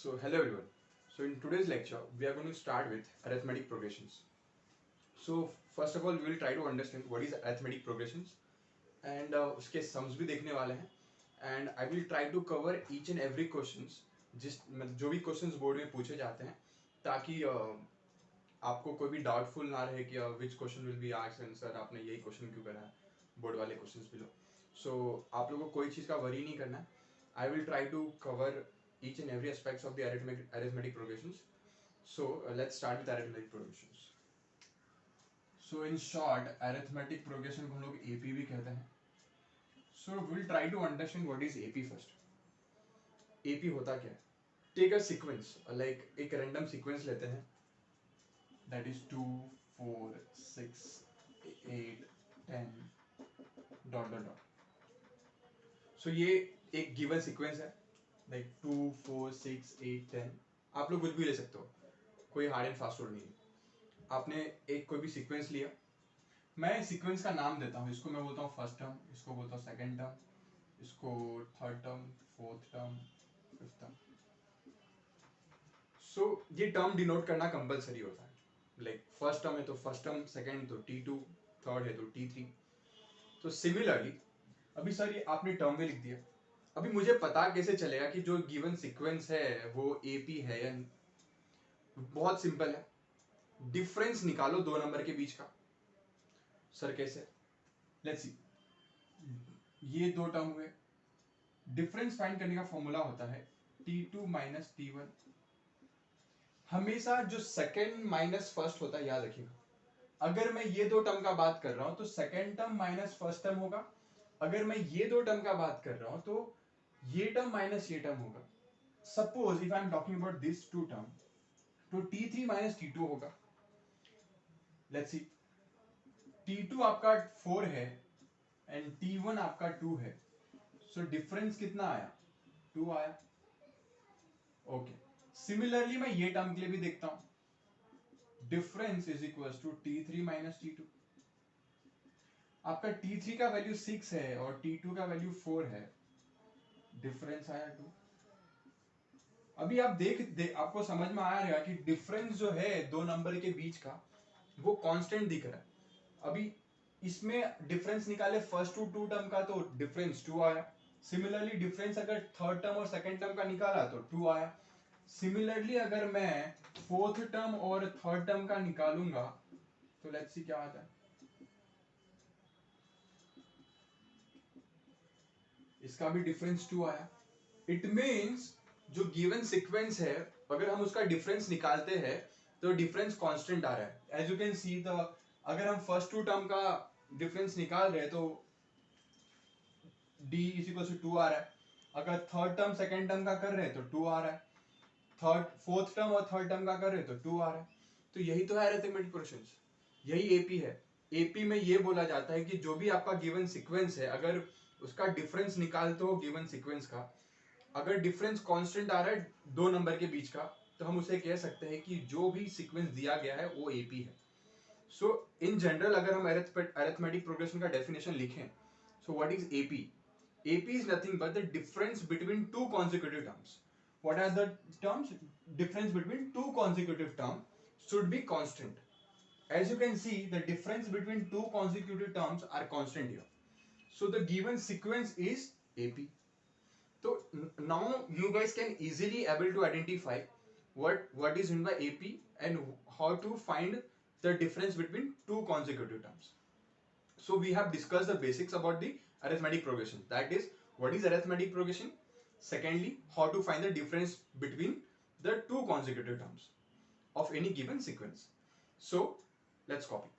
So hello everyone. So in today's lecture we are going to start with arithmetic progressions. So first of all we will try to understand what is arithmetic progressions and उसके sums भी देखने वाले हैं and I will try to cover each and every questions जो भी questions board में पूछे जाते हैं ताकि आपको कोई भी डाउटफुल ना रहे कि which question will be asked and sir आपने यही question क्यों करा है बोर्ड वाले questions below. So आप लोगों को कोई चीज़ का वरी नहीं करना है. I will try to cover each and every aspects of the arithmetic progressions. So let's start with arithmetic progressions. So in short, arithmetic progression को हम लोग AP भी कहते हैं. So we'll try to understand what is AP first. AP होता क्या है? Take a sequence, like एक random sequence लेते हैं. That is 2, 4, 6, 8, 10, dot dot dot. So ये एक given sequence है. Like 2, 4, 6, 8, 10. आप लोग कुछ भी ले सकते हो, कोई हार्ड एंड फास्ट रूल नहीं है. आपने एक कोई भी सीक्वेंस लिया, मैं सीक्वेंस का नाम देता हूँ. इसको मैं बोलता हूँ फर्स्ट टर्म, इसको बोलता हूँ सेकंड टर्म, इसको third term, fourth term, fifth term. So ये टर्म डिनोट करना कंपलसरी होता है. लाइक फर्स्ट टर्म है तो फर्स्ट टर्म, सेकंड तो T2, थर्ड है तो T3. तो सिमिलरली अभी सर ये आपने टर्म में लिख दिया. अभी मुझे पता कैसे चलेगा कि जो गिवन सीक्वेंस है वो AP है या नहीं? बहुत सिंपल है. डिफरेंस निकालो दो नंबर के बीच का. सर कैसे? Let's see. ये दो टर्म हुए. डिफरेंस फाइंड करने का फॉर्मूला होता है T2 माइनस T1. हमेशा जो सेकंड माइनस फर्स्ट होता है याद रखिएगा. अगर मैं ये दो टर्म का बात कर रहा हूं तो second term minus first term होगा. अगर मैं ये दो टर्म का बात कर रहा हूं तो ये टर्म माइनस ये टर्म होगा. Suppose if I am talking about this two term तो T3 माइनस T2 होगा. Let's see. T2 आपका 4 है एंड T1 आपका 2 है. सो डिफरेंस कितना आया? 2 आया. ओके. सिमिलरली मैं ये टर्म के लिए भी देखता हूं. Difference is equal to T3 minus T2. आपका T3 का वैल्यू 6 है और T2 का वैल्यू 4 है. डिफरेंस आया 2. अभी आप आपको समझ में आ रहा है कि डिफरेंस जो है दो नंबर के बीच का वो कांस्टेंट दिख रहा है. अभी इसमें डिफरेंस निकाले फर्स्ट टू टर्म का तो डिफरेंस 2 आया. सिमिलरली डिफरेंस अगर थर्ड टर्म और सेकंड टर्म का निकाला तो 2 आया. सिमिलरली अगर मैं फोर्थ टर्म और थर्ड टर्म का निकालूंगा तो लेट्स सी क्या आता है. इसका भी डिफरेंस 2 आया. इट मींस जो गिवन सीक्वेंस है अगर हम उसका डिफरेंस निकालते हैं तो डिफरेंस कांस्टेंट आ रहा है. As you can see the अगर हम फर्स्ट टू टर्म का डिफरेंस निकाल रहे हैं तो D इज इक्वल टू 2 आ रहा है. अगर थर्ड टर्म सेकंड टर्म का कर रहे हैं तो 2 आ रहा है. फोर्थ टर्म और थर्ड टर्म का कर रहे हैं तो 2 आ रहा है. तो यही तो है अरिथमेटिक प्रोग्रेशंस. यही AP है. AP में ये बोला जाता है कि जो भी आपका गिवन सीक्वेंस है अगर उसका डिफरेंस निकालते हो गिवन सीक्वेंस का, अगर डिफरेंस कांस्टेंट आ रहा है दो नंबर के बीच का तो हम उसे कह सकते हैं कि जो भी सीक्वेंस दिया गया है वो AP है. सो इन जनरल अगर हम अरिथमेटिक प्रोग्रेशन का डेफिनेशन लिखें, so what is AP? AP is nothing but the difference between two consecutive terms. What are the terms? Difference between two consecutive terms should be constant. As you can see, the difference between two consecutive terms are constant here. So the given sequence is AP. So now you guys can easily able to identify what is meant by AP and how to find the difference between two consecutive terms. So we have discussed the basics about the arithmetic progression. That is, what is arithmetic progression? Secondly, how to find the difference between the two consecutive terms of any given sequence. So let's copy.